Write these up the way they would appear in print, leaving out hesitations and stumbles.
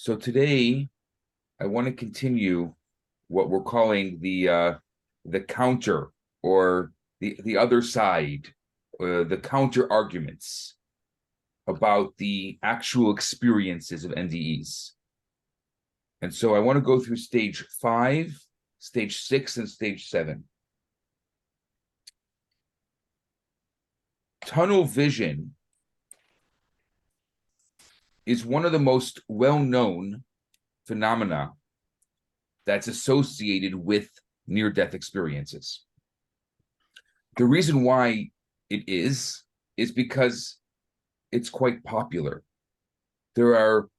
So today, I want to continue what we're calling the counter or the other side, the counter arguments about the actual experiences of NDEs. And so I want to go through stage 5, stage 6, and stage 7. Tunnel vision is one of the most well-known phenomena that's associated with near-death experiences. The reason why it is because it's quite popular. There are,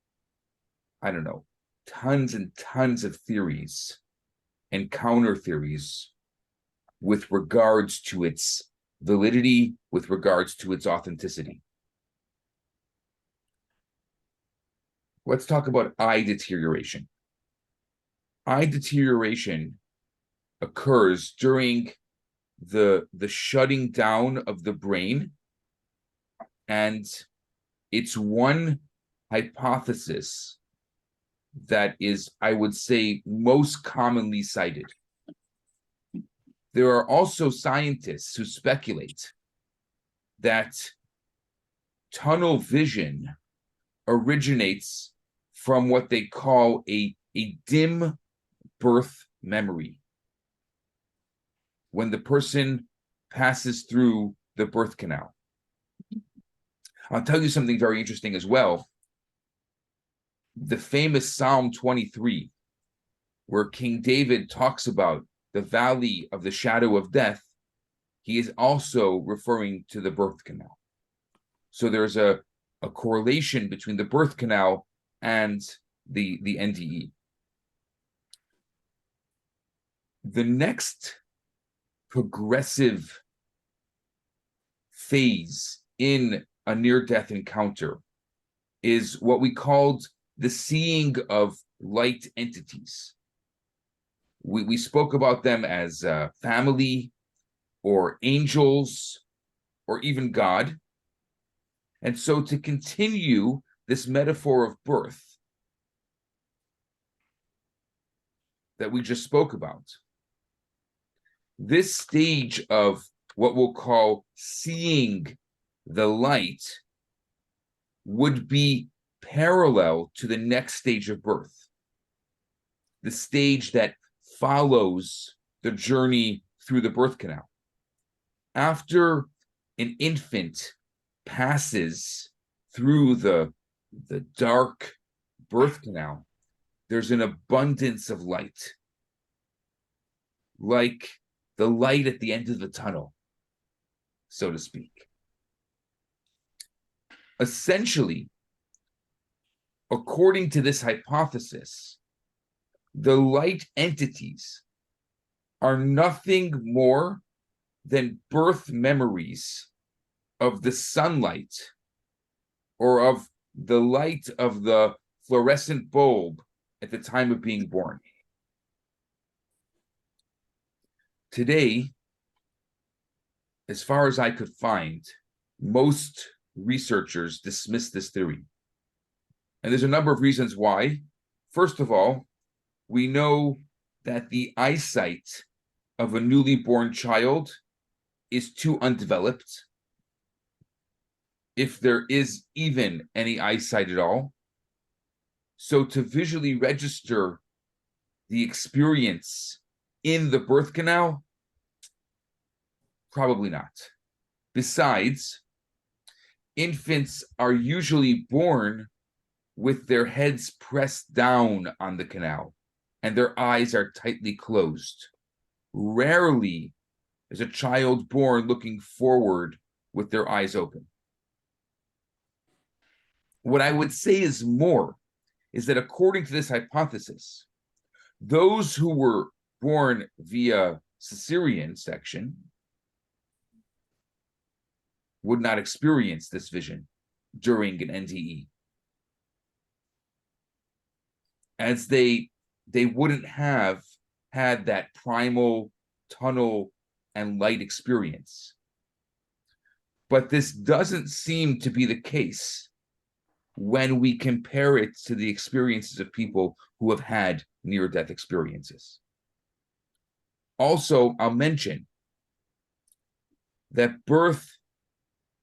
I don't know, tons and tons of theories and counter theories with regards to its validity, with regards to its authenticity. Let's talk about eye deterioration. Eye deterioration occurs during the shutting down of the brain, and it's one hypothesis that is, I would say, most commonly cited. There are also scientists who speculate that tunnel vision originates from what they call a dim birth memory, when the person passes through the birth canal. I'll tell you something very interesting as well. The famous Psalm 23, where King David talks about the valley of the shadow of death, he is also referring to the birth canal. So there's a correlation between the birth canal and the NDE. The next progressive phase in a near-death encounter is what we called the seeing of light entities. We spoke about them as family or angels or even God. And so to continue this metaphor of birth that we just spoke about, this stage of what we'll call seeing the light would be parallel to the next stage of birth, the stage that follows the journey through the birth canal. After an infant passes through the dark birth canal, there's an abundance of light, like the light at the end of the tunnel, so to speak. Essentially, according to this hypothesis, the light entities are nothing more than birth memories of the sunlight or of the light of the fluorescent bulb at the time of being born. Today, as far as I could find, most researchers dismiss this theory. And there's a number of reasons why. First of all, we know that the eyesight of a newly born child is too undeveloped, if there is even any eyesight at all. So to visually register the experience in the birth canal, probably not. Besides, infants are usually born with their heads pressed down on the canal and their eyes are tightly closed. Rarely is a child born looking forward with their eyes open. What I would say is that according to this hypothesis, those who were born via cesarean section would not experience this vision during an NDE, as they wouldn't have had that primal tunnel and light experience. But this doesn't seem to be the case when we compare it to the experiences of people who have had near-death experiences. Also, I'll mention that birth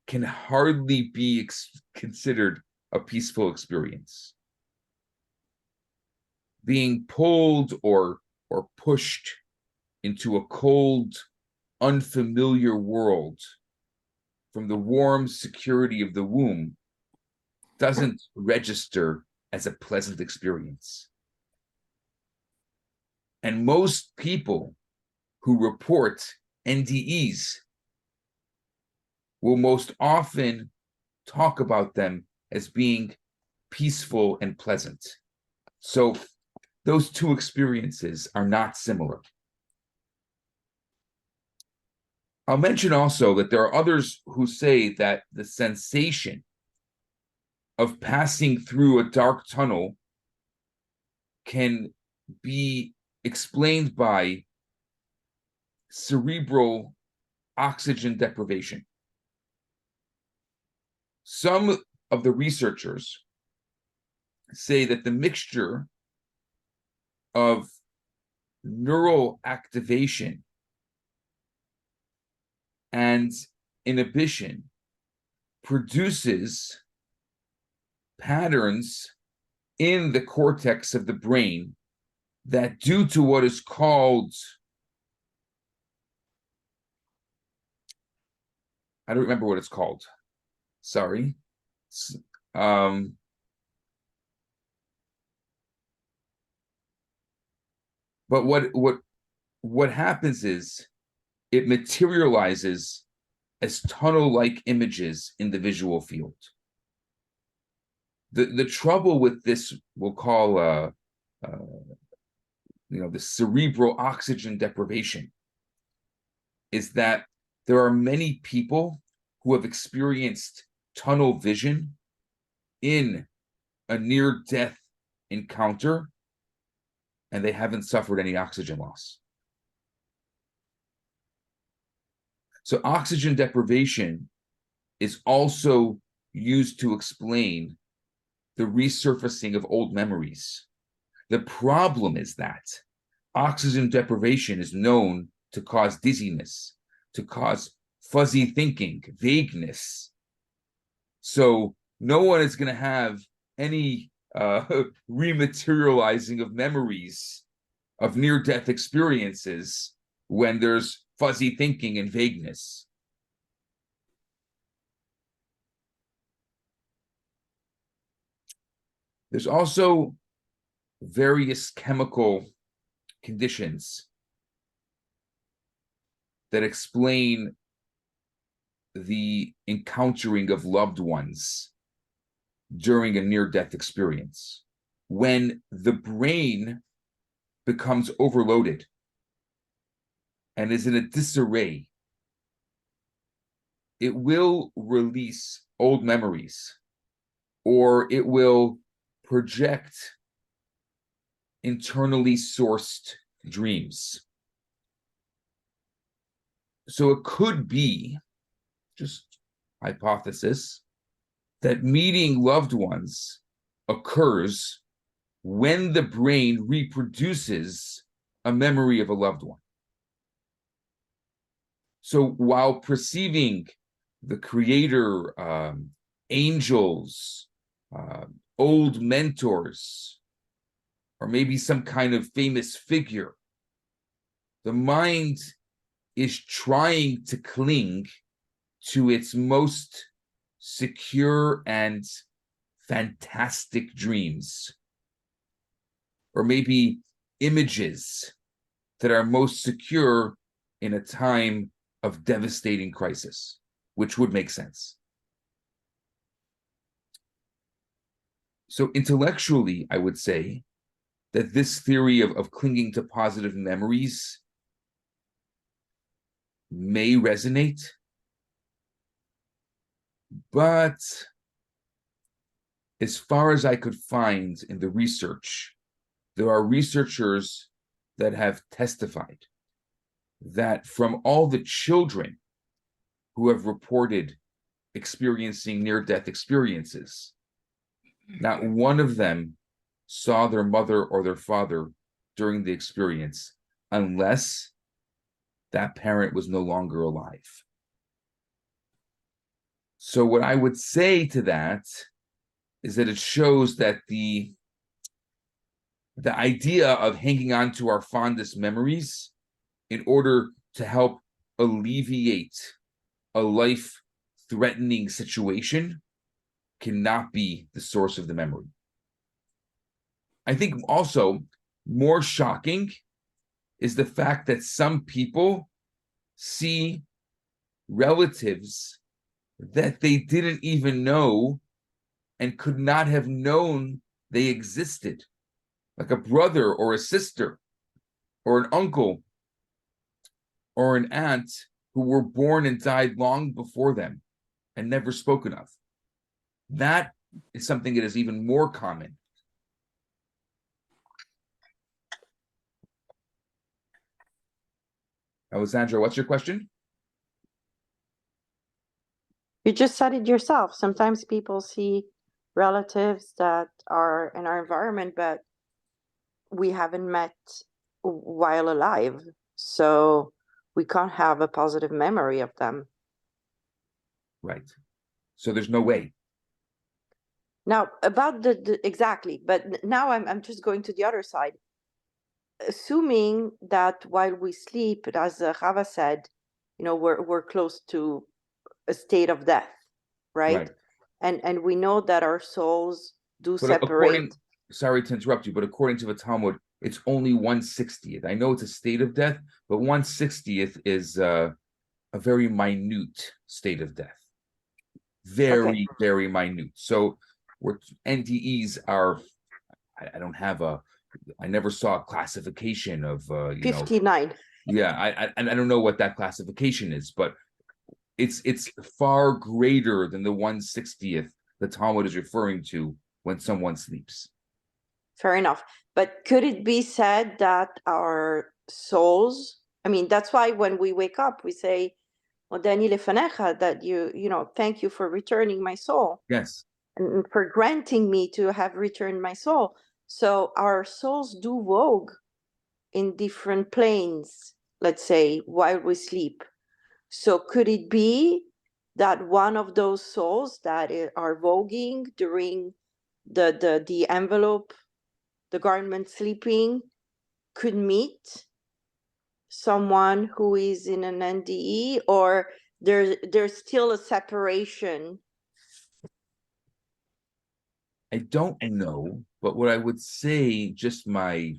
can hardly be considered a peaceful experience. Being pulled or pushed into a cold, unfamiliar world from the warm security of the womb doesn't register as a pleasant experience. And most people who report NDEs will most often talk about them as being peaceful and pleasant. So those two experiences are not similar. I'll mention also that there are others who say that the sensation of passing through a dark tunnel can be explained by cerebral oxygen deprivation. Some of the researchers say that the mixture of neural activation and inhibition produces patterns in the cortex of the brain that, due to what is called, I don't remember what it's called. Sorry. But what happens is it materializes as tunnel-like images in the visual field. The trouble with this, we'll call the cerebral oxygen deprivation, is that there are many people who have experienced tunnel vision in a near-death encounter, and they haven't suffered any oxygen loss. So oxygen deprivation is also used to explain the resurfacing of old memories. The problem is that oxygen deprivation is known to cause dizziness, to cause fuzzy thinking, vagueness. So no one is going to have any rematerializing of memories of near-death experiences when there's fuzzy thinking and vagueness. There's also various chemical conditions that explain the encountering of loved ones during a near-death experience. When the brain becomes overloaded and is in a disarray, it will release old memories, or it will project internally sourced dreams. So it could be, just hypothesis, that meeting loved ones occurs when the brain reproduces a memory of a loved one. So while perceiving the creator, angels, old mentors, or maybe some kind of famous figure, the mind is trying to cling to its most secure and fantastic dreams, or maybe images that are most secure in a time of devastating crisis, which would make sense. So intellectually, I would say that this theory of clinging to positive memories may resonate, but as far as I could find in the research, there are researchers that have testified that from all the children who have reported experiencing near-death experiences, Not one of them saw their mother or their father during the experience, unless that parent was no longer alive. So what I would say to that is that it shows that the idea of hanging on to our fondest memories in order to help alleviate a life-threatening situation cannot be the source of the memory. I think also more shocking is the fact that some people see relatives that they didn't even know and could not have known they existed, like a brother or a sister or an uncle or an aunt who were born and died long before them and never spoken of. That is something that is even more common. Alessandra, what's your question? You just said it yourself. Sometimes people see relatives that are in our environment, but we haven't met while alive. So we can't have a positive memory of them. Right. So there's no way. Now, about exactly, but now I'm just going to the other side. Assuming that while we sleep, as Chava said, we're close to a state of death, right? And we know that our souls do separate. Sorry to interrupt you, but according to the Talmud, it's only 1/60th. I know it's a state of death, but 1/60th is a very minute state of death. Very, very minute. So NDEs are, I don't have I never saw a classification of 59. Yeah, I don't know what that classification is, but it's far greater than the 1/60th the Talmud is referring to when someone sleeps. Fair enough. But could it be said that our souls, I mean, that's why when we wake up, we say, Odani lefanecha, that thank you for returning my soul. Yes. And for granting me to have returned my soul. So our souls do vogue in different planes, let's say, while we sleep. So could it be that one of those souls that are voguing during the envelope, the garment sleeping, could meet someone who is in an NDE, or there's still a separation? I don't know, but what I would say, just my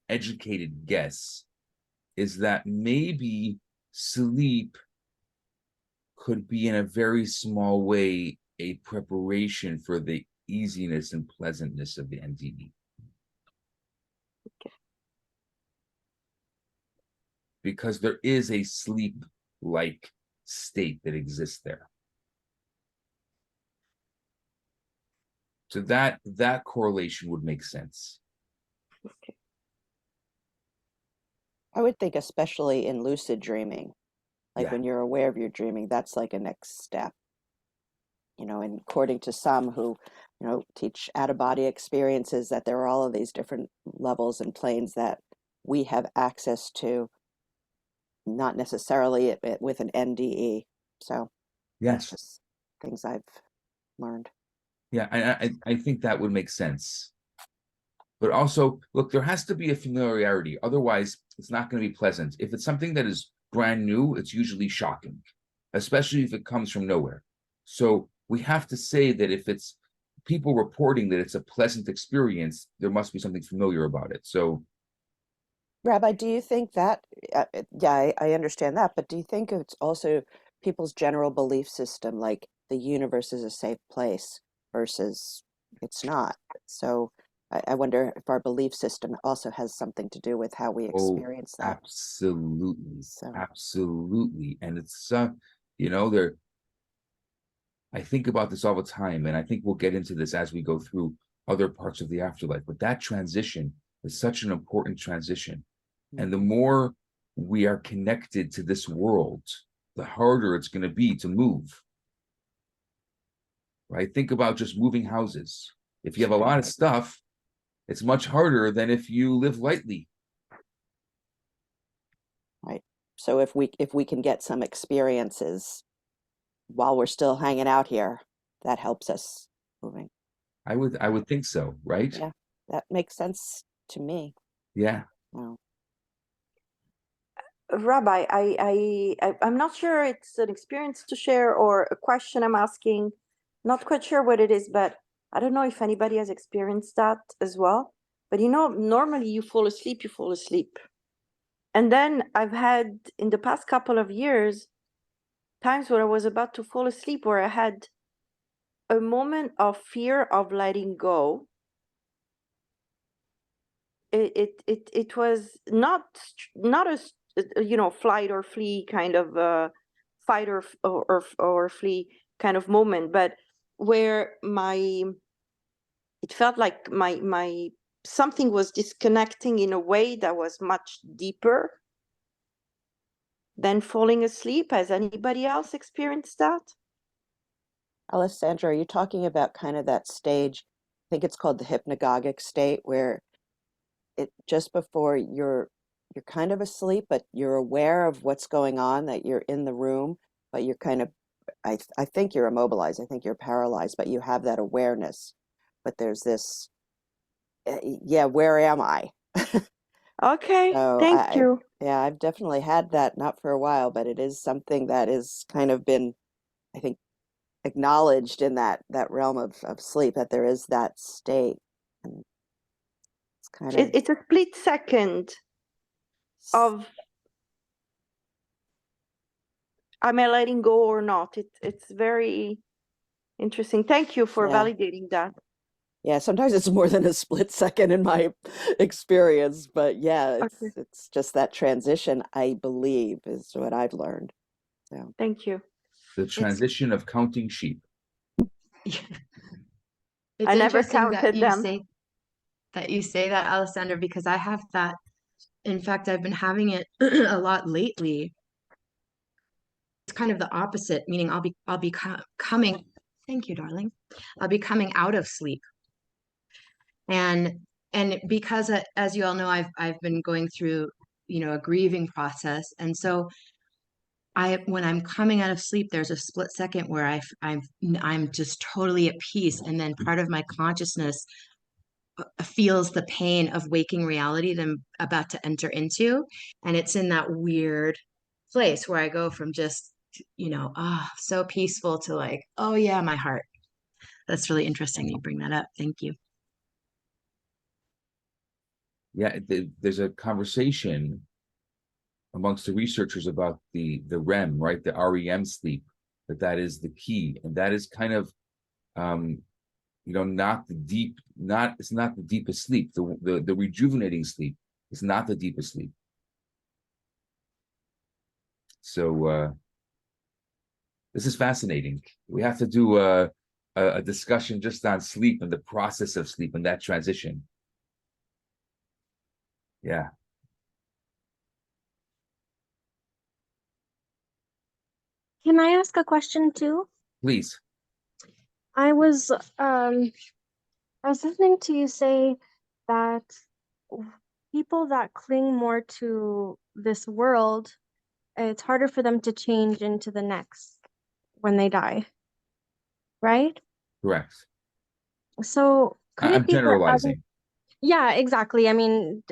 educated guess, is that maybe sleep could be in a very small way a preparation for the easiness and pleasantness of the NDE. Okay. Because there is a sleep-like state that exists there. So that correlation would make sense. Okay. I would think especially in lucid dreaming, like when you're aware of your dreaming, that's like a next step. And according to some who, teach out-of-body experiences, that there are all of these different levels and planes that we have access to, not necessarily with an NDE. So that's just things I've learned. Yeah, I think that would make sense. But also, look, there has to be a familiarity. Otherwise, it's not going to be pleasant. If it's something that is brand new, it's usually shocking, especially if it comes from nowhere. So we have to say that if it's people reporting that it's a pleasant experience, there must be something familiar about it. So, Rabbi, do you think that, yeah, I understand that, but do you think it's also people's general belief system, like the universe is a safe place versus it's not? So I wonder if our belief system also has something to do with how we experience that. Absolutely. So. Absolutely. And it's, I think about this all the time, and I think we'll get into this as we go through other parts of the afterlife. But that transition is such an important transition. And the more we are connected to this world, the harder it's going to be to move. Right? Think about just moving houses. If you have a lot of stuff, it's much harder than if you live lightly. Right. So if we can get some experiences while we're still hanging out here, that helps us moving. I would think so, right? Yeah, that makes sense to me. Yeah. Wow. Rabbi, I'm not sure it's an experience to share or a question I'm asking. Not quite sure what it is, but I don't know if anybody has experienced that as well. But normally you fall asleep. And then I've had in the past couple of years times where I was about to fall asleep where I had a moment of fear of letting go. It was not a flight or flee kind of fight or flee kind of moment, but where it felt like my something was disconnecting in a way that was much deeper than falling asleep. Has anybody else experienced that? Alessandra, are you talking about kind of that stage? I think it's called the hypnagogic state, where it just before you're kind of asleep, but you're aware of what's going on, that you're in the room, but you're kind of, I think you're immobilized. I think you're paralyzed, but you have that awareness. But there's this, yeah, where am I? Okay, So thank you. yeah, I've definitely had that, not for a while, but it is something that is kind of been, I think, acknowledged in that realm of sleep, that there is that state. And it's kind of It's a split second of am I letting go or not. It's very interesting. Thank you for Yeah. validating that. Yeah, sometimes it's more than a split second in my experience, but yeah, Okay. it's just that transition, I believe, is what I've learned. So Thank you. The transition of counting sheep. It's I never interesting that counted you them. say that, Alessandra, because I have that. In fact, I've been having it a lot lately. It's kind of the opposite, meaning I'll be coming. Thank you, darling. I'll be coming out of sleep, and because as you all know, I've been going through a grieving process, and so when I'm coming out of sleep, there's a split second where I'm just totally at peace, and then part of my consciousness feels the pain of waking reality that I'm about to enter into. And it's in that weird place where I go from just, so peaceful to like, oh yeah, my heart. That's really interesting you bring that up. Thank you. Yeah, there's a conversation amongst the researchers about the REM, right? The REM sleep, that is the key. And that is kind of not it's not the deepest sleep. The rejuvenating sleep is not the deepest sleep. So this is fascinating. We have to do a discussion just on sleep and the process of sleep and that transition. Yeah. Can I ask a question too? Please. I was listening to you say that people that cling more to this world, it's harder for them to change into the next when they die, right? Correct. So could I'm it be that generalizing. yeah, exactly. I mean,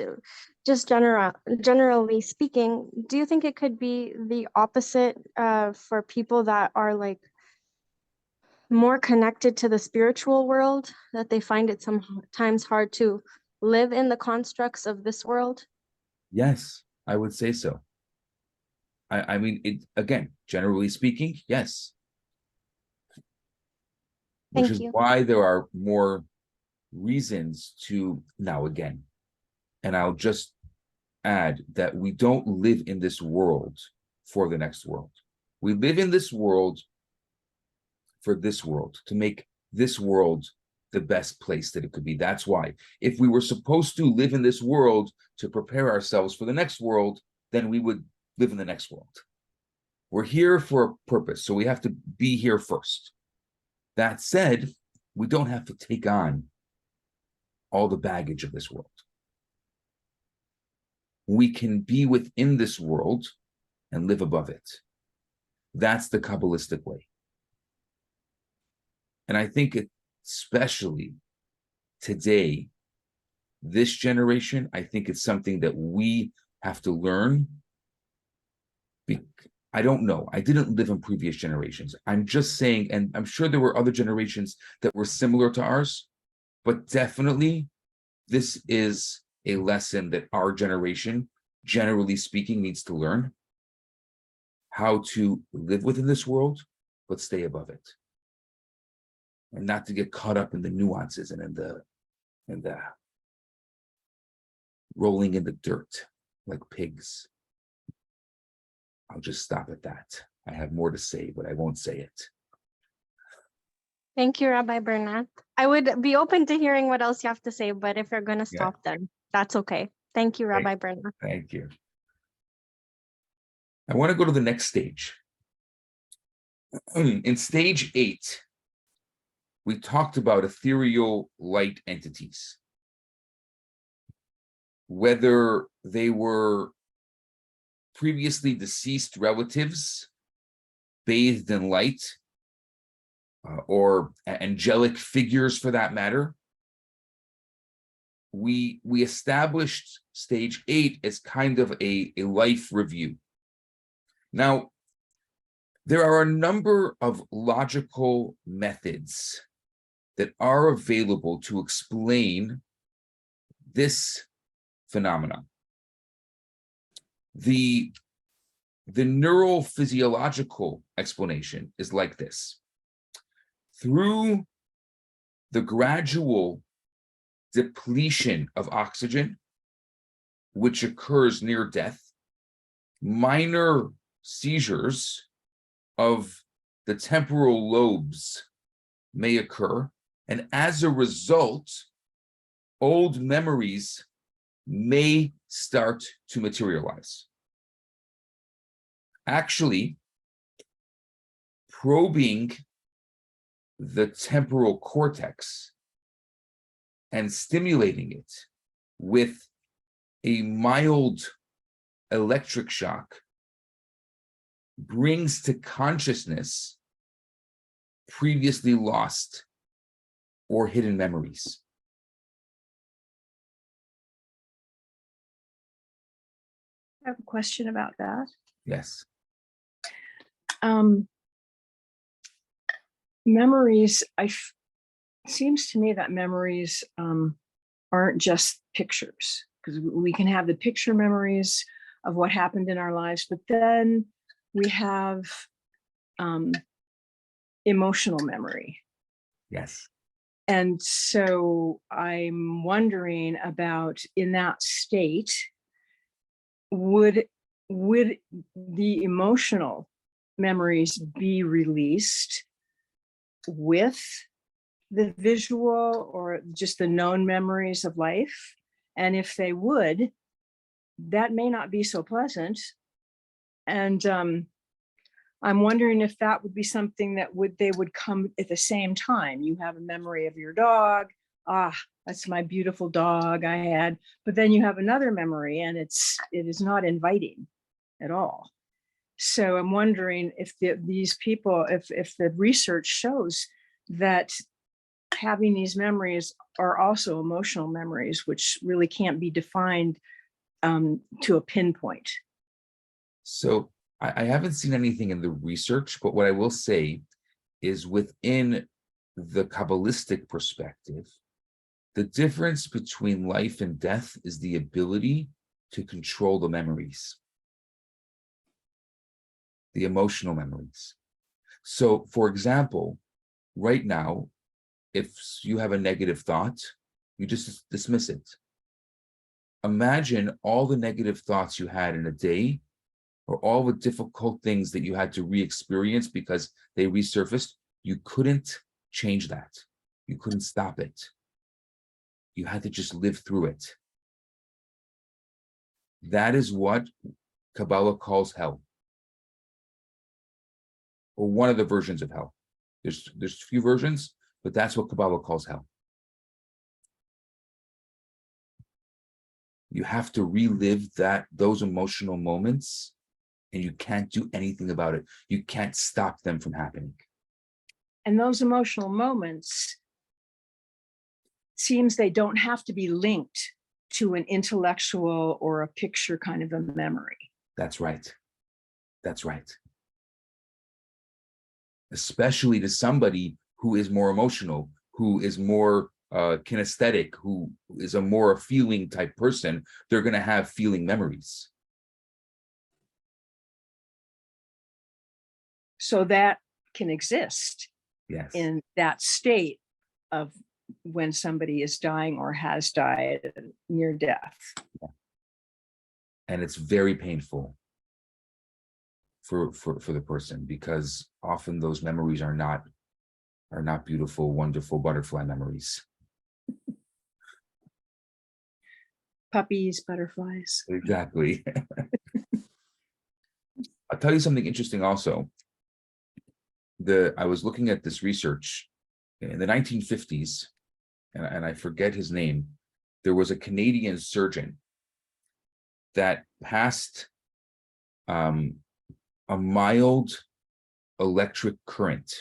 just generally speaking, do you think it could be the opposite for people that are like more connected to the spiritual world, that they find it sometimes hard to live in the constructs of this world? Yes, I would say so. I mean, it again, generally speaking, yes. Which Thank is you. why there are more reasons to now again. And I'll just add that we don't live in this world for the next world. We live in this world for this world, to make this world the best place that it could be. That's why. If we were supposed to live in this world to prepare ourselves for the next world, then we would live in the next world. We're here for a purpose, so we have to be here first. That said, we don't have to take on all the baggage of this world. We can be within this world and live above it. That's the Kabbalistic way. And I think especially today, this generation, I think it's something that we have to learn. I don't know. I didn't live in previous generations. I'm just saying, and I'm sure there were other generations that were similar to ours, but definitely this is a lesson that our generation, generally speaking, needs to learn. How to live within this world, but stay above it. And not to get caught up in the nuances and in the rolling in the dirt like pigs. I'll just stop at that. I have more to say, but I won't say it. Thank you, Rabbi Bernat. I would be open to hearing what else you have to say, but if you're going to stop then, that's okay. Thank you, Rabbi Bernat. Thank you. I want to go to the next stage. In stage 8, we talked about ethereal light entities. Whether they were previously deceased relatives bathed in light, or angelic figures for that matter. We established stage 8 as kind of a life review. Now, there are a number of logical methods that are available to explain this phenomenon. The neurophysiological explanation is like this. Through the gradual depletion of oxygen, which occurs near death, minor seizures of the temporal lobes may occur, and as a result, old memories may start to materialize. Actually, probing the temporal cortex and stimulating it with a mild electric shock brings to consciousness previously lost or hidden memories. I have a question about that. Yes. Memories, seems to me that memories aren't just pictures, because we can have the picture memories of what happened in our lives, but then we have emotional memory. Yes. And so I'm wondering about, in that state, would the emotional memories be released with the visual or just the known memories of life? And if they would, that may not be so pleasant. And I'm wondering if that would be something that they would come at the same time. You have a memory of your dog. That's my beautiful dog I had. But then you have another memory, and it is not inviting at all. So I'm wondering if these people, if the research shows that having these memories are also emotional memories, which really can't be defined to a pinpoint. So I haven't seen anything in the research, but what I will say is within the Kabbalistic perspective, the difference between life and death is the ability to control the memories, the emotional memories. So, for example, right now, if you have a negative thought, you just dismiss it. Imagine all the negative thoughts you had in a day, or all the difficult things that you had to re-experience because they resurfaced. You couldn't change that. You couldn't stop it. You had to just live through it. That is what Kabbalah calls hell, or one of the versions of hell. There's a few versions, but that's what Kabbalah calls hell. You have to relive those emotional moments, and you can't do anything about it. You can't stop them from happening. And those emotional moments, seems they don't have to be linked to an intellectual or a picture kind of a memory. That's right. That's right. Especially to somebody who is more emotional, who is more kinesthetic, who is a more feeling type person, they're going to have feeling memories. So that can exist Yes. in that state of when somebody is dying or has died near death. And it's very painful for the person, because often those memories are not beautiful, wonderful butterfly memories. Puppies, butterflies. Exactly. I'll tell you something interesting also. I was looking at this research in the 1950s, and I forget his name. There was a Canadian surgeon that passed a mild electric current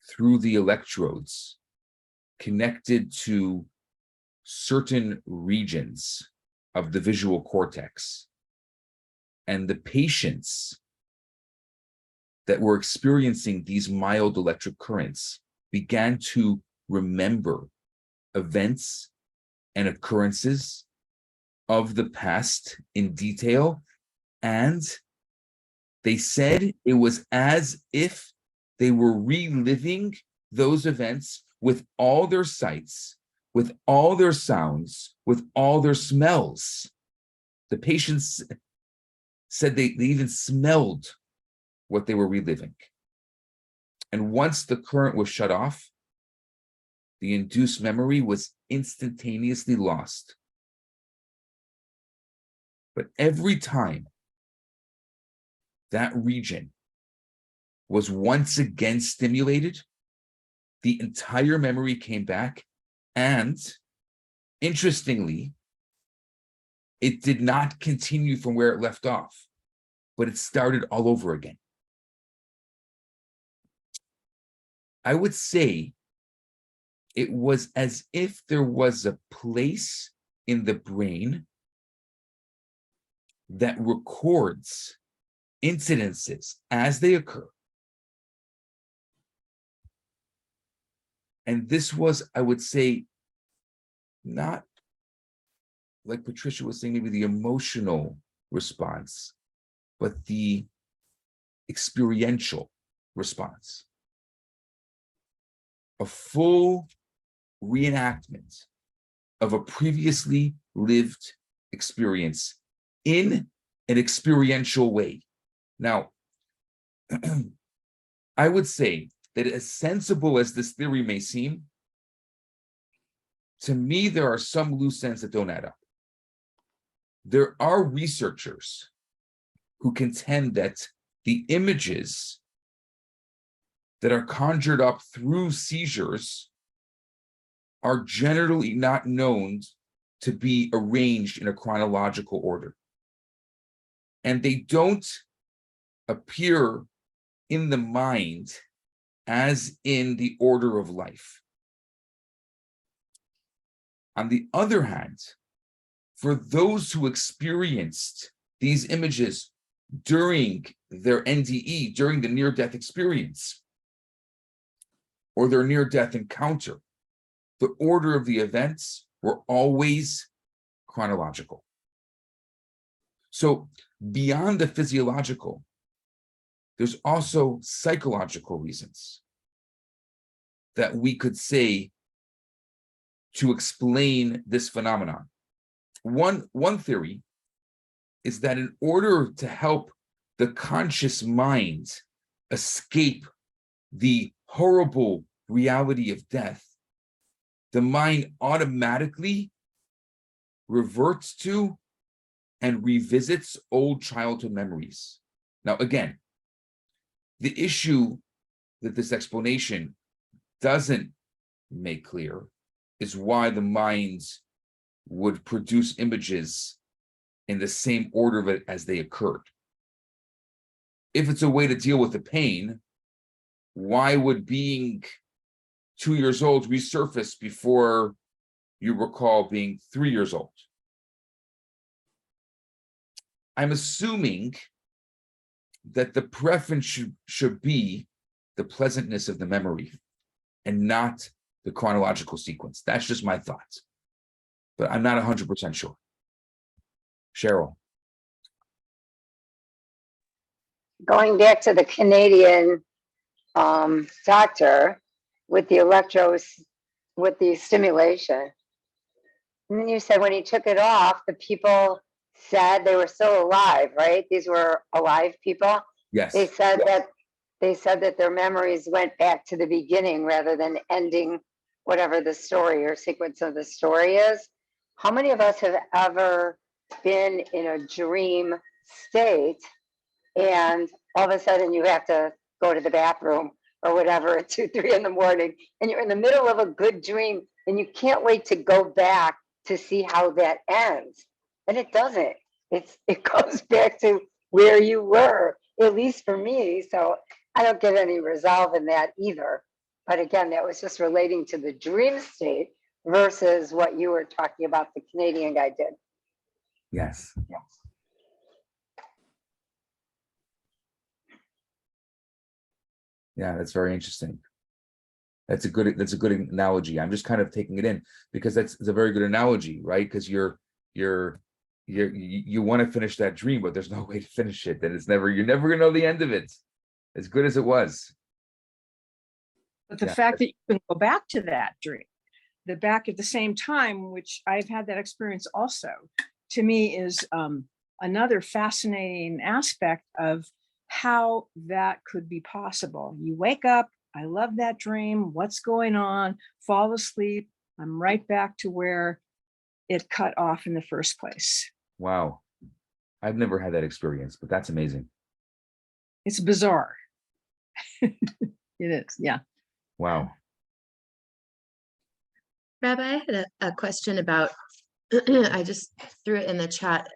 through the electrodes connected to certain regions of the visual cortex. And the patients that were experiencing these mild electric currents began to remember events and occurrences of the past in detail. And they said it was as if they were reliving those events with all their sights, with all their sounds, with all their smells. The patients said they even smelled what they were reliving. And once the current was shut off, the induced memory was instantaneously lost. But every time that region was once again stimulated, the entire memory came back. And interestingly, it did not continue from where it left off, but it started all over again. I would say it was as if there was a place in the brain that records incidences as they occur. And this was, I would say, not like Patricia was saying, maybe the emotional response, but the experiential response. A full reenactment of a previously lived experience in an experiential way. Now, I would say that as sensible as this theory may seem, to me, there are some loose ends that don't add up. There are researchers who contend that the images that are conjured up through seizures are generally not known to be arranged in a chronological order. And they don't appear in the mind as in the order of life. On the other hand, for those who experienced these images during their NDE, during the near-death experience, or their near-death encounter, the order of the events were always chronological. So beyond the physiological, there's also psychological reasons that we could say to explain this phenomenon. One theory is that in order to help the conscious mind escape the horrible reality of death, the mind automatically reverts to and revisits old childhood memories. Now, again, the issue that this explanation doesn't make clear is why the mind would produce images in the same order of it as they occurred. If it's a way to deal with the pain, why would being 2 years old resurface before you recall being 3 years old? I'm assuming that the preference should be the pleasantness of the memory and not the chronological sequence. That's just my thoughts, but I'm not 100% sure. Cheryl. Going back to the Canadian doctor with the with the stimulation. And then you said when he took it off, the people said they were still alive, right? These were alive people. Yes. They said that their memories went back to the beginning rather than ending whatever the story or sequence of the story is. How many of us have ever been in a dream state and all of a sudden you have to go to the bathroom or whatever at 2, 3 in the morning, and you're in the middle of a good dream and you can't wait to go back to see how that ends? And it doesn't. It goes back to where you were, at least for me. So I don't get any resolve in that either. But again, that was just relating to the dream state versus what you were talking about the Canadian guy did. Yes. Yeah, that's very interesting. That's a good analogy. I'm just kind of taking it in because it's a very good analogy, right? Because you want to finish that dream, but there's no way to finish it. Then you're never gonna know the end of it, as good as it was. But the fact that you can go back to that dream, back at the same time, which I've had that experience also, to me is another fascinating aspect of how that could be possible. You wake up, I love that dream, what's going on, fall asleep, I'm right back to where it cut off in the first place. Wow. I've never had that experience, but that's amazing. It's bizarre. It is, yeah. Wow. Rabbi, I had a question about, I just threw it in the chat,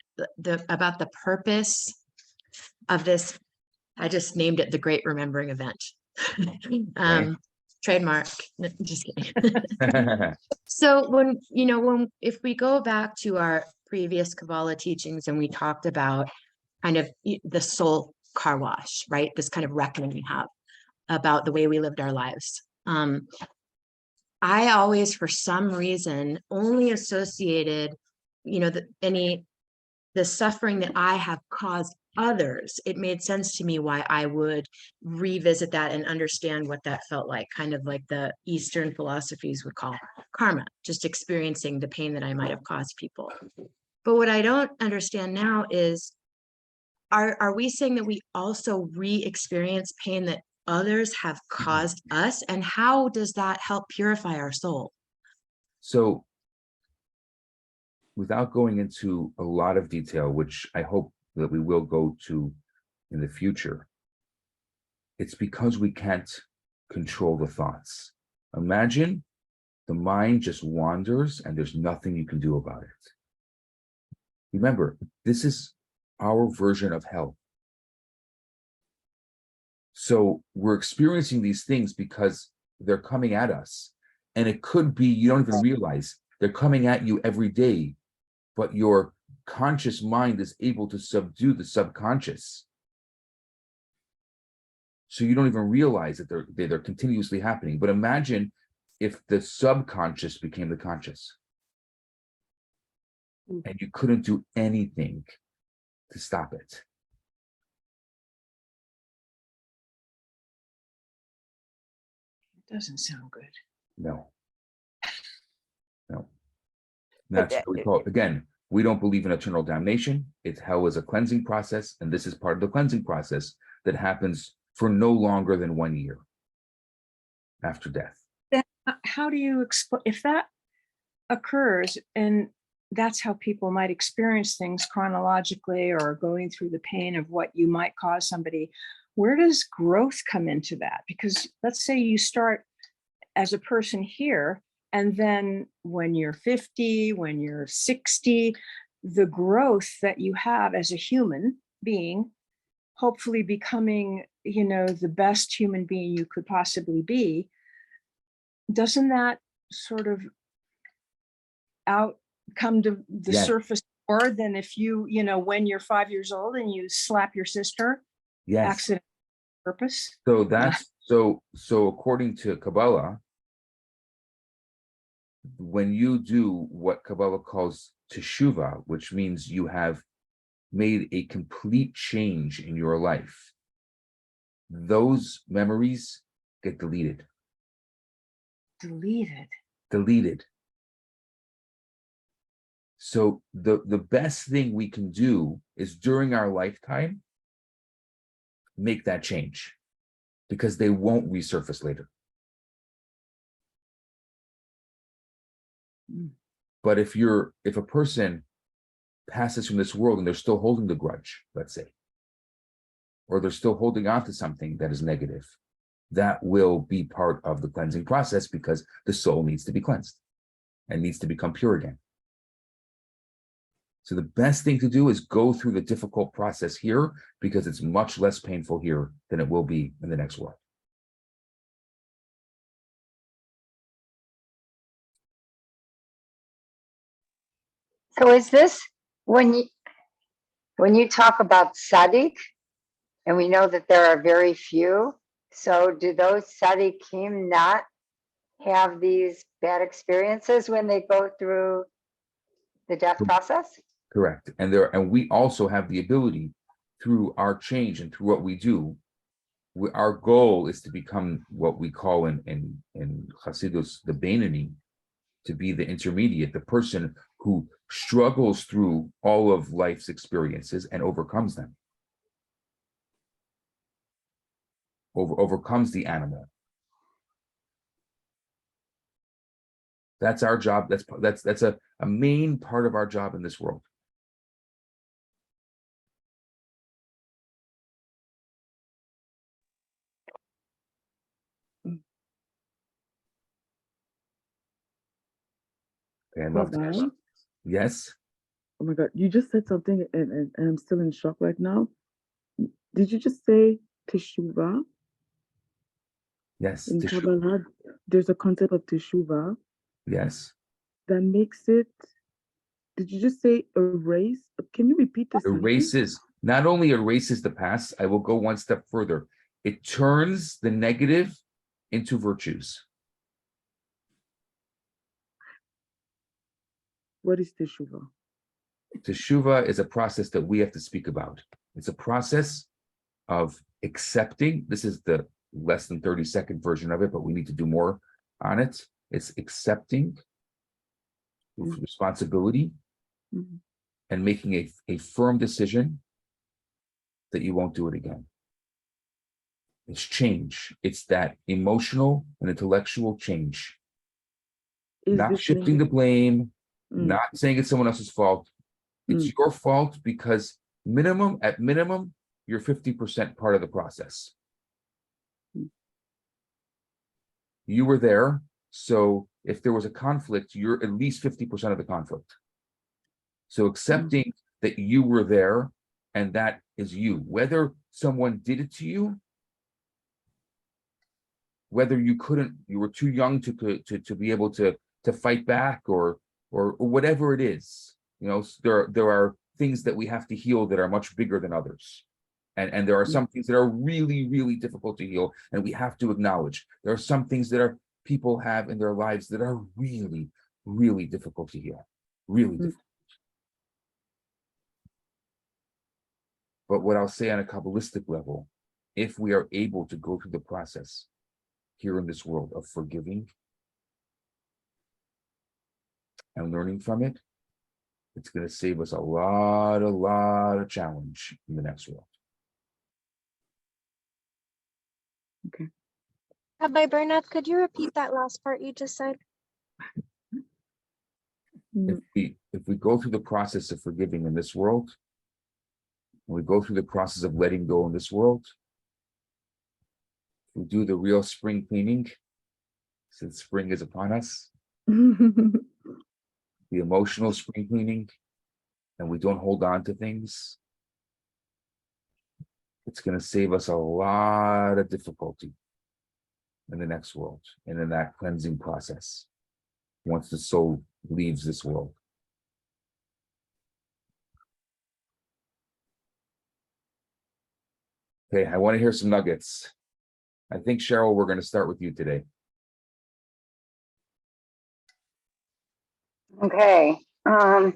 about the purpose of this. I just named it the Great Remembering Event. Trademark, no, just kidding. So if we go back to our previous Kabbalah teachings and we talked about kind of the soul car wash, right? This kind of reckoning we have about the way we lived our lives. I always, for some reason, only associated, the suffering that I have caused others. It made sense to me why I would revisit that and understand what that felt like, kind of like the Eastern philosophies would call karma, just experiencing the pain that I might have caused people. But what I don't understand now is, are we saying that we also re-experience pain that others have caused us? And how does that help purify our soul? So, without going into a lot of detail, which I hope that we will go to in the future, it's because we can't control the thoughts. Imagine the mind just wanders and there's nothing you can do about it. Remember, this is our version of hell. So we're experiencing these things because they're coming at us. And it could be, you don't even realize they're coming at you every day, but your conscious mind is able to subdue the subconscious. So you don't even realize that they're continuously happening. But imagine if the subconscious became the conscious and you couldn't do anything to stop it. It doesn't sound good. No. That's what we call it. Again, we don't believe in eternal damnation. Hell is a cleansing process, and this is part of the cleansing process that happens for no longer than 1 year after death. Then how do you explain if that occurs, and that's how people might experience things chronologically or going through the pain of what you might cause somebody? Where does growth come into that? Because let's say you start as a person here And then when you're 50, when you're 60, the growth that you have as a human being, hopefully becoming, the best human being you could possibly be, doesn't that sort of come to the Yes. surface more than if you, when you're 5 years old and you slap your sister, Yes. accident purpose? So that's so according to Kabbalah, when you do what Kabbalah calls teshuvah, which means you have made a complete change in your life, those memories get deleted. Deleted. So the best thing we can do is during our lifetime, make that change, because they won't resurface later. But if a person passes from this world and they're still holding the grudge, let's say, or they're still holding on to something that is negative, that will be part of the cleansing process, because the soul needs to be cleansed and needs to become pure again. So the best thing to do is go through the difficult process here, because it's much less painful here than it will be in the next world. So is this when you talk about tzaddik, and we know that there are very few, so do those tzaddikim not have these bad experiences when they go through the death process? Correct. And we also have the ability, through our change and through what we do, our goal is to become what we call in Hasidus the Beinoni, to be the intermediate, the person who struggles through all of life's experiences and overcomes them. Overcomes the animal. That's our job. That's a main part of our job in this world. Okay, I love that. Yes. Oh my God, you just said something and I'm still in shock right now. Did you just say teshuvah? Yes. In Kabbalah, there's a concept of teshuvah. Yes. That makes it, did you just say erase? Can you repeat the sentence? Erases, not only erases the past, I will go one step further. It turns the negative into virtues. What is teshuvah? Teshuvah is a process that we have to speak about. It's a process of accepting. This is the less than 30-second version of it, but we need to do more on it. It's accepting responsibility and making a firm decision that you won't do it again. It's change. It's that emotional and intellectual change. Not shifting the blame, not saying it's someone else's fault. It's your fault because at minimum, you're 50% part of the process. You were there, so if there was a conflict, you're at least 50% of the conflict. So accepting that you were there and that is you, whether someone did it to you, whether you were too young to be able to fight back or whatever it is. There are things that we have to heal that are much bigger than others. And there are some things that are really, really difficult to heal, and we have to acknowledge. There are some things that people have in their lives that are really, really difficult to heal. Really difficult. But what I'll say on a Kabbalistic level, if we are able to go through the process here in this world of forgiving and learning from it, it's going to save us a lot of challenge in the next world. Okay. Rabbi Bernath, could you repeat that last part you just said? If we go through the process of forgiving in this world, and we go through the process of letting go in this world, we do the real spring cleaning, since spring is upon us, the emotional spring cleaning, and we don't hold on to things, it's going to save us a lot of difficulty in the next world and in that cleansing process once the soul leaves this world. Okay, I want to hear some nuggets. I think, Cheryl, we're going to start with you today. Okay. I've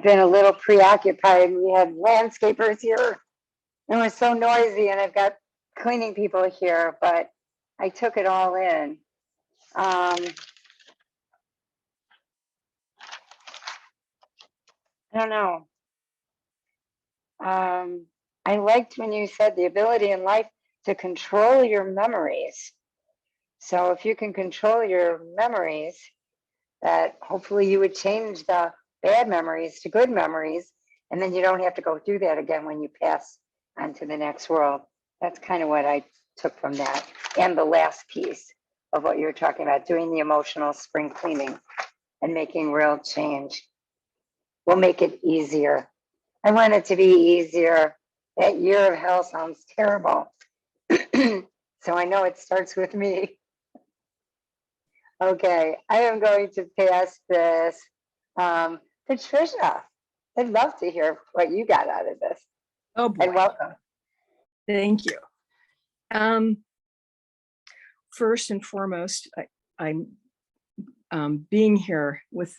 been a little preoccupied. We had landscapers here. It was so noisy, and I've got cleaning people here, but I took it all in. I don't know. I liked when you said the ability in life to control your memories. So if you can control your memories, that hopefully you would change the bad memories to good memories, and then you don't have to go through that again when you pass on to the next world. That's kind of what I took from that. And the last piece of what you were talking about, doing the emotional spring cleaning and making real change will make it easier. I want it to be easier. That year of hell sounds terrible. So I know it starts with me. Okay, I am going to pass this. Patricia, I'd love to hear what you got out of this. Oh boy. And welcome. Thank you. First and foremost, I'm being here with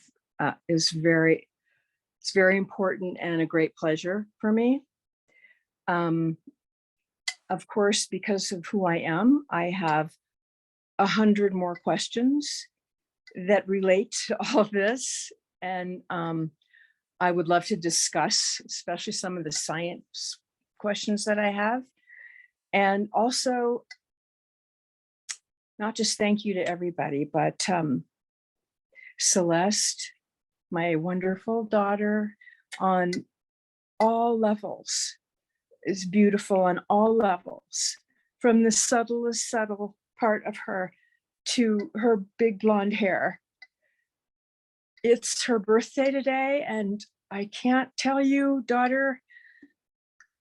it's very important and a great pleasure for me. Of course, because of who I am, I have 100 more questions that relate to all this, and I would love to discuss, especially some of the science questions that I have. And also, not just thank you to everybody, but Celeste, my wonderful daughter, on all levels, is beautiful on all levels, from the subtlest subtle part of her to her big blonde hair. It's her birthday today, and I can't tell you, daughter,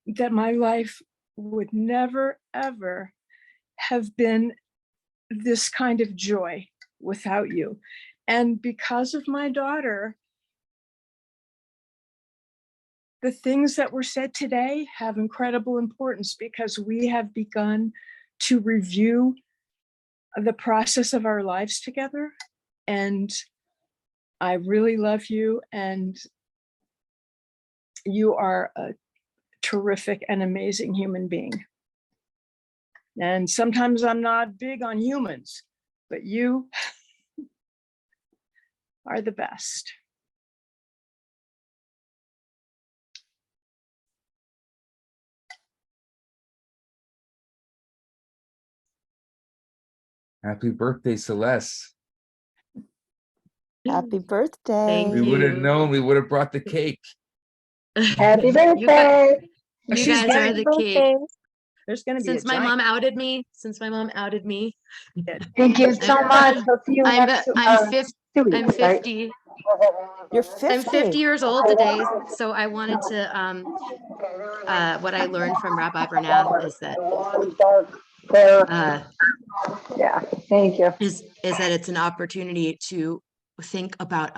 that my life would never, ever have been this kind of joy without you. And because of my daughter, the things that were said today have incredible importance, because we have begun to review the process of our lives together. And I really love you, and you are a terrific and amazing human being. And sometimes I'm not big on humans, but you are the best. Happy birthday, Celeste. Happy birthday. Thank We would have you. known, we would have brought the cake. Happy You guys, birthday. you She's guys getting are the cake. There's going to be Since my mom outed me, Thank you so much. We'll see you next 2 I'm weeks, 50. You're I'm 50 50. years old today, so I wanted to what I learned from Rabbi Bernath is that Yeah, thank you. is that it's an opportunity to think about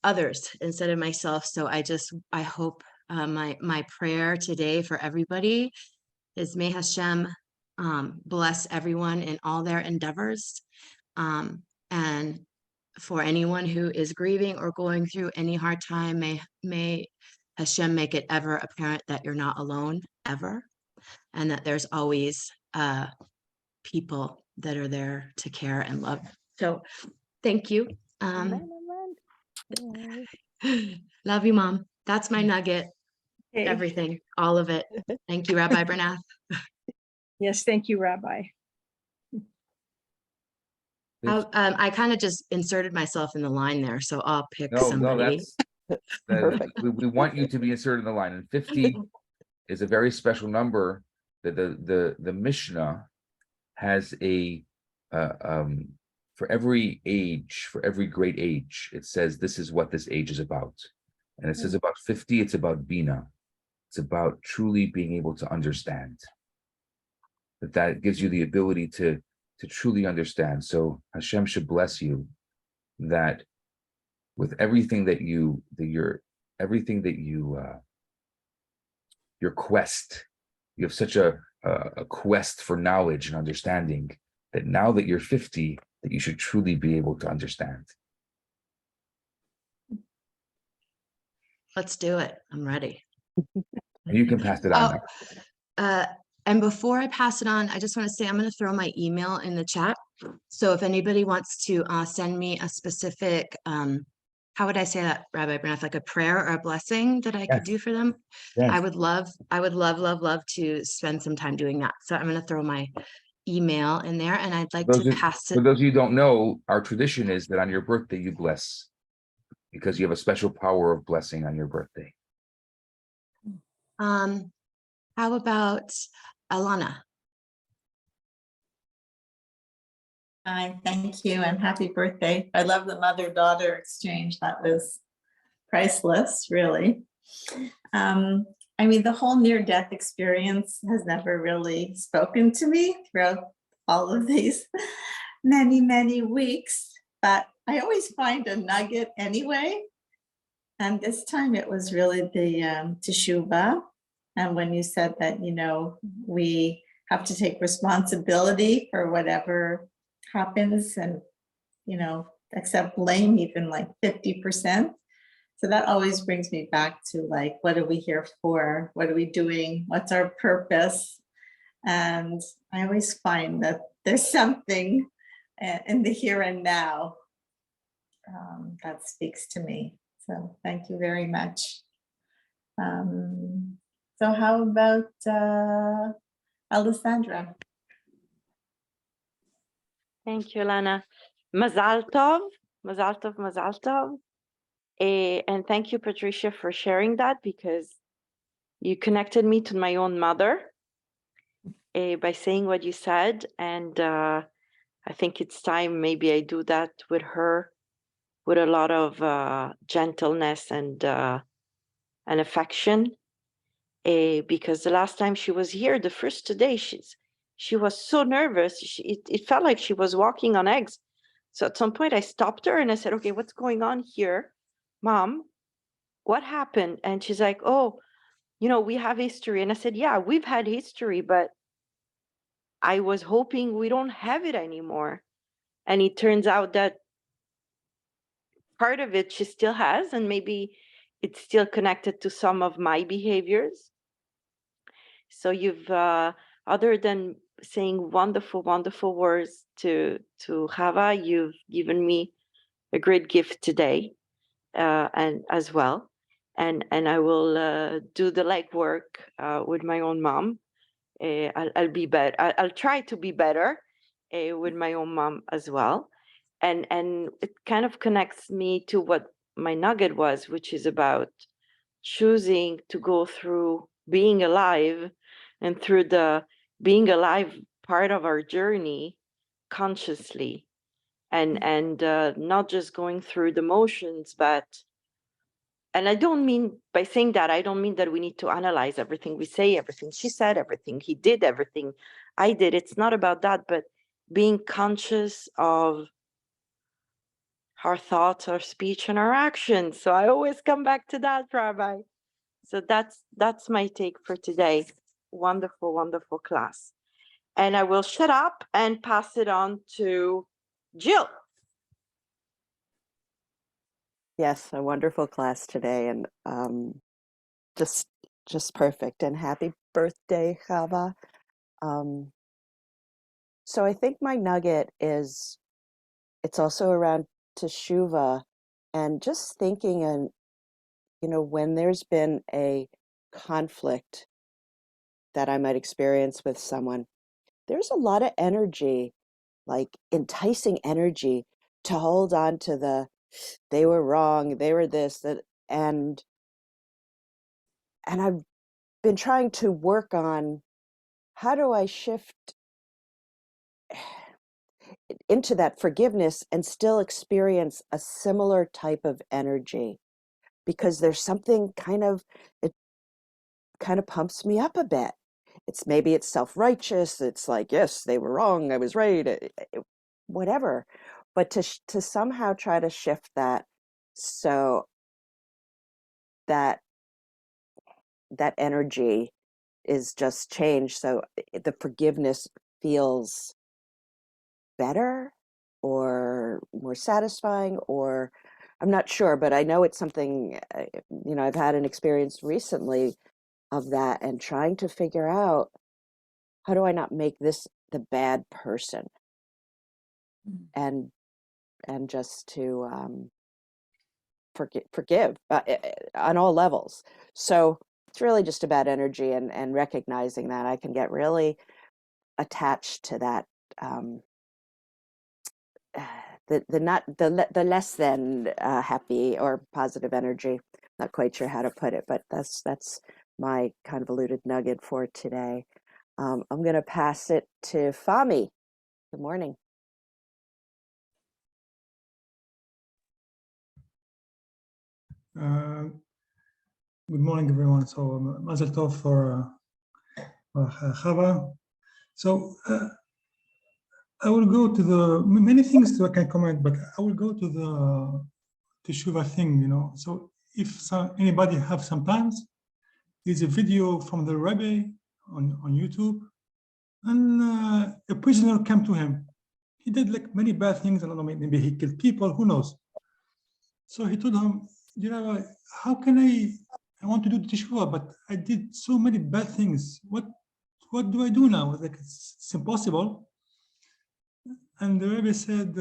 others instead of myself. So I hope my prayer today for everybody is may Hashem bless everyone in all their endeavors, and for anyone who is grieving or going through any hard time, may Hashem make it ever apparent that you're not alone ever, and that there's always people that are there to care and love. So thank you. Love you, Mom. That's my nugget. Hey. Everything, all of it. Thank you, Rabbi Bernath. Yes, thank you, Rabbi. I kind of just inserted myself in the line there, so I'll pick No, somebody. that's Perfect. we want you to be inserted in the line. And 50 is a very special number. That the Mishnah has a for every age, for every great age, it says this is what this age is about. And it says about 50, it's about Bina. It's about truly being able to understand. That gives you the ability to truly understand. So Hashem should bless you that with everything that your quest, you have such a quest for knowledge and understanding, that now that you're 50, that you should truly be able to understand. Let's do it. I'm ready. And you can pass it on. And before I pass it on, I just want to say I'm going to throw my email in the chat. So if anybody wants to send me a specific, how would I say that, Rabbi Berneth, like a prayer or a blessing that I could do for them? Yes. I would love, love to spend some time doing that. So I'm going to throw my email in there, and I'd like to pass it. For those of you who don't know, our tradition is that on your birthday you bless, because you have a special power of blessing on your birthday. How about Alana? Hi, thank you, and happy birthday. I love the mother-daughter exchange. That was priceless, really. I mean, the whole near-death experience has never really spoken to me throughout all of these many, many weeks, but I always find a nugget anyway. And this time it was really the teshuvah. And when you said that, you know, we have to take responsibility for whatever happens and, you know, accept blame, even like 50%. So that always brings me back to like, what are we here for? What are we doing? What's our purpose? And I always find that there's something in the here and now that speaks to me. So thank you very much. So how about Alessandra? Thank you, Lana. Mazal tov, mazal tov, mazal tov. And thank you, Patricia, for sharing that, because you connected me to my own mother by saying what you said. And I think it's time maybe I do that with her, with a lot of gentleness and affection. Because the last time she was here, the first 2 days, she was so nervous. It felt like she was walking on eggs. So at some point I stopped her and I said, okay, what's going on here, Mom? What happened? And she's like, oh, you know, we have history. And I said, yeah, we've had history, but I was hoping we don't have it anymore. And it turns out that part of it she still has, and maybe it's still connected to some of my behaviors. So you've, other than saying wonderful, wonderful words to Chava, you've given me a great gift today, and as well. And I will do the legwork with my own mom. I'll be better. I'll try to be better with my own mom as well. And it kind of connects me to what my nugget was, which is about choosing to go through being alive, and through the being alive part of our journey consciously, and not just going through the motions, but, and I don't mean, by saying that, I don't mean that we need to analyze everything we say, everything she said, everything he did, everything I did. It's not about that, but being conscious of our thoughts, our speech, and our actions. So I always come back to that, Rabbi. So that's my take for today. Wonderful, wonderful class. And I will shut up and pass it on to Jill. Yes, a wonderful class today, and just perfect. And happy birthday, Chava. So I think my nugget is, it's also around teshuvah, and just thinking, and you know, when there's been a conflict that I might experience with someone, there's a lot of energy, like enticing energy, to hold on to the, they were wrong, they were this, that, and I've been trying to work on, how do I shift? into that forgiveness and still experience a similar type of energy, because there's something it kind of pumps me up a bit. Maybe it's self-righteous. It's like, yes, they were wrong, I was right, whatever. But to somehow try to shift that, so that energy is just changed, so the forgiveness feels better or more satisfying, or I'm not sure, but I know it's something, I've had an experience recently of that, and trying to figure out, how do I not make this the bad person? And just to forgive on all levels. So it's really just about energy, and recognizing that I can get really attached to that, the less than happy or positive energy. Not quite sure how to put it, but that's my convoluted nugget for today. I'm going to pass it to Fami. Good morning. Good morning, everyone. So, Mazel Tov for Chava. So, I will go to the many things that I can comment, but I will go to the Teshuva thing. So, if anybody have some times, there's a video from the Rebbe on YouTube, and a prisoner came to him. He did like many bad things. I don't know, maybe he killed people. Who knows? So he told him, how can I want to do the Teshuvah, but I did so many bad things. What do I do now? Like, it's impossible. And the Rebbe said,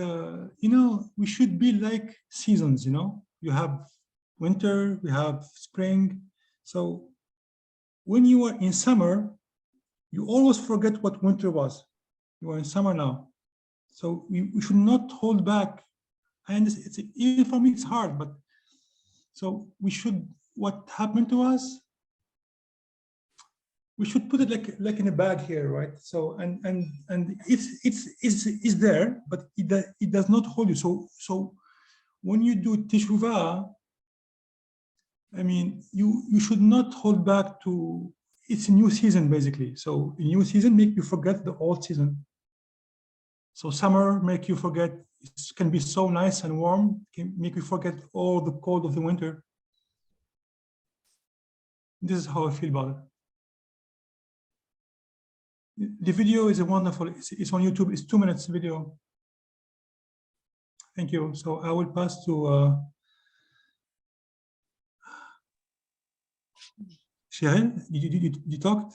we should be like seasons, You have winter, we have spring. So when you are in summer, you always forget what winter was. You are in summer now. So we should not hold back. And even for me, it's hard, but so we should, what happened to us, we should put it like in a bag here, right? So and it's there, but it does not hold you. So when you do teshuvah, I mean, you should not hold back to, it's a new season basically. So a new season make you forget the old season. So summer make you forget, it can be so nice and warm, can make you forget all the cold of the winter. This is how I feel about it. The video is wonderful. It's on YouTube. It's 2 minutes video. Thank you. So I will pass to Cheryl. You talked.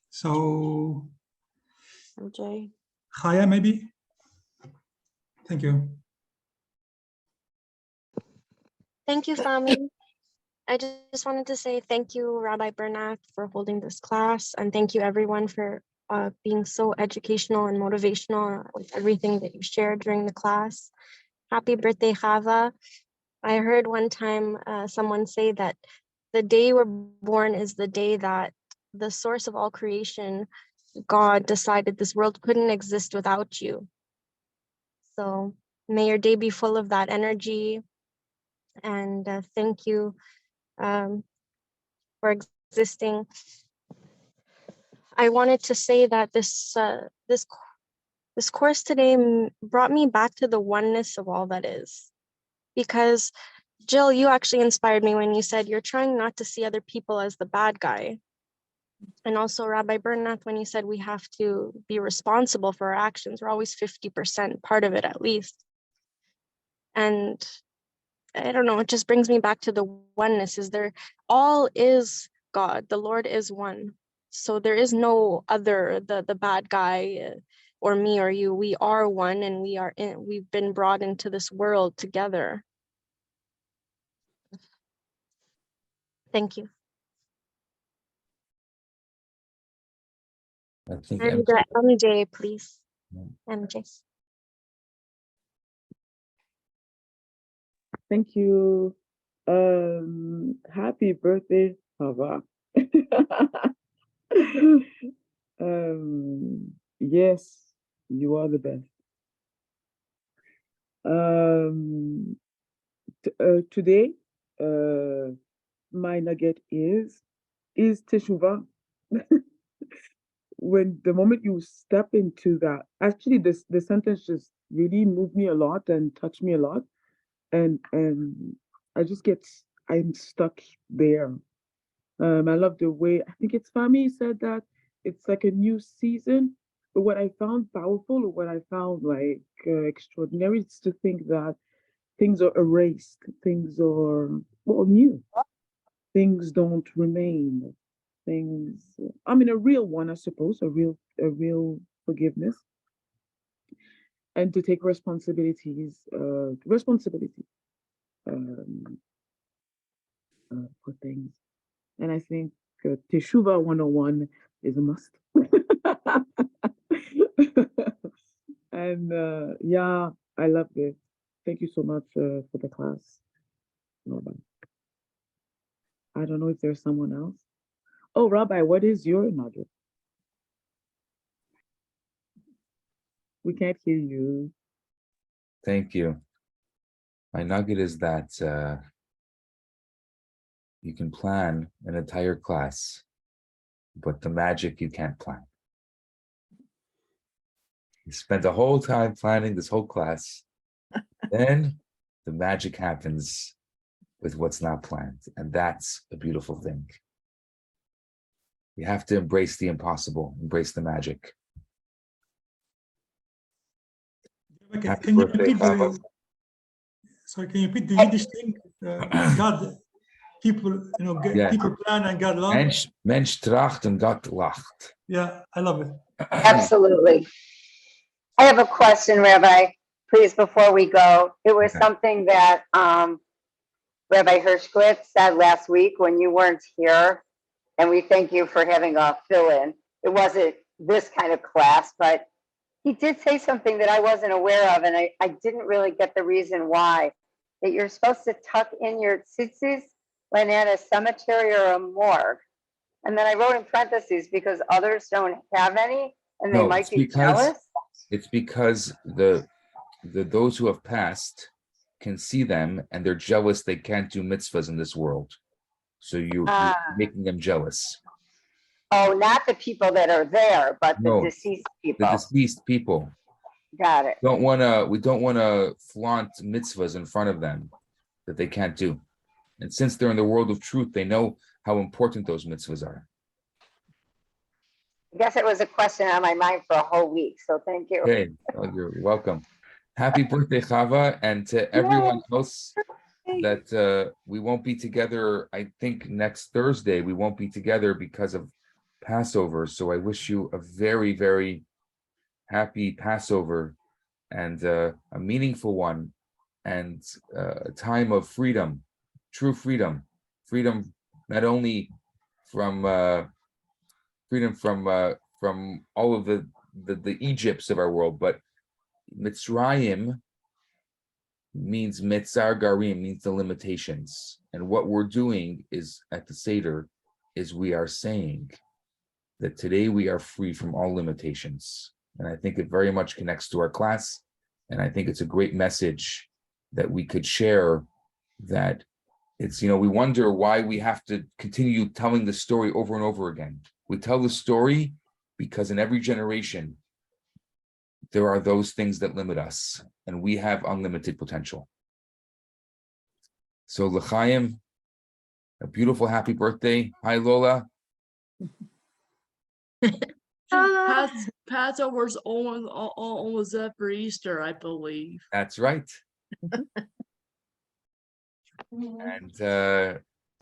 So MJ. Chaya, maybe. Thank you. Thank you, Fami. I just wanted to say thank you, Rabbi Bernath, for holding this class, and thank you everyone for being so educational and motivational with everything that you shared during the class. Happy birthday, Chava. I heard one time someone say that the day you were born is the day that the source of all creation, God, decided this world couldn't exist without you. So may your day be full of that energy, and thank you for existing. I wanted to say that this course today brought me back to the oneness of all that is, because Jill, you actually inspired me when you said you're trying not to see other people as the bad guy. And also Rabbi Bernath, when you said we have to be responsible for our actions, we're always 50%, part of it at least. And I don't know, it just brings me back to the oneness. All is God, the Lord is one. So there is no other, the bad guy or me or you. We are one, and we've been brought into this world together. Thank you. I think And MJ, please. MJ. Thank you. Happy birthday, Hava. Yes, You are the best. Today, my nugget is teshuvah. When the moment you step into that, actually, the sentence just really moved me a lot and touched me a lot, and I'm stuck there. I love the way, I think it's Fami said that it's like a new season. But what I found powerful, or what I found like extraordinary, is to think that things are erased, things are new, things don't remain, things. I mean, a real one, I suppose, a real forgiveness, and to take responsibility um, for things. And I think Teshuvah 101 is a must. And yeah, I loved it. Thank you so much for the class, Rabbi. I don't know if there's someone else. Oh, Rabbi, what is your nugget? We can't hear you. Thank you. My nugget is that you can plan an entire class, but the magic you can't plan. You spent the whole time planning this whole class. Then the magic happens with what's not planned. And that's a beautiful thing. You have to embrace the impossible, embrace the magic. Happy Can you birthday, repeat Chava. can you repeat the Yiddish thing? God, people, Yeah. people plan and God love. Mensch tracht and Gott lacht. Yeah, I love it. Absolutely. I have a question, Rabbi, please, before we go. It was Okay. something that Rabbi Hershkowitz said last week when you weren't here, and we thank you for having a fill-in. It wasn't this kind of class, but he did say something that I wasn't aware of, and I didn't really get the reason why. That you're supposed to tuck in your tzitzis when at a cemetery or a morgue. And then I wrote in parentheses because others don't have any, and they No, might be jealous. it's because those who have passed can see them and they're jealous they can't do mitzvahs in this world. So you're making them jealous. Oh, not the people that are there, but the No, deceased the people. deceased people. Got it. We don't want to flaunt mitzvahs in front of them that they can't do. And since they're in the world of truth, they know how important those mitzvahs are. I guess it was a question on my mind for a whole week, so thank you. Hey, you're welcome. Happy birthday, Chava, and to everyone else that we won't be together. I think next Thursday we won't be together because of Passover. So I wish you a very, very happy Passover and a meaningful one, and a time of freedom, true freedom, not only from freedom from all of the Egypts of our world, but Mitzrayim means Mitzar Garim, means the limitations. And what we're doing is at the Seder is we are saying that today we are free from all limitations. And I think it very much connects to our class. And I think it's a great message that we could share, that it's, we wonder why we have to continue telling the story over and over again. We tell the story because in every generation, there are those things that limit us, and we have unlimited potential. So L'chaim, a beautiful happy birthday. Hi, Lola. Passover's almost after Easter, I believe. That's right. And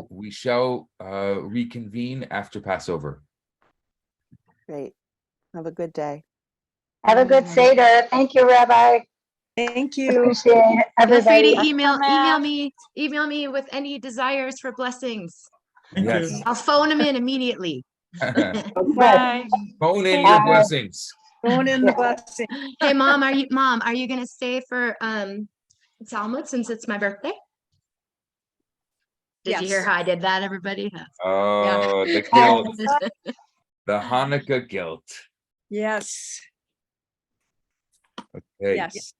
we shall reconvene after Passover. Great. Have a good day. Have a good Seder. Thank you, Rabbi. Thank you. Appreciate Feel everybody. free to email me with any desires for blessings. Thank Yes. you. I'll phone them in immediately. Okay. Phone in your blessings. Going in the blessing. Hey, Mom, are you gonna stay for Talmud since it's my birthday? Did you hear Yes. how I did that, everybody? Oh, the guilt. The Hanukkah guilt. Yes. Okay. Yes.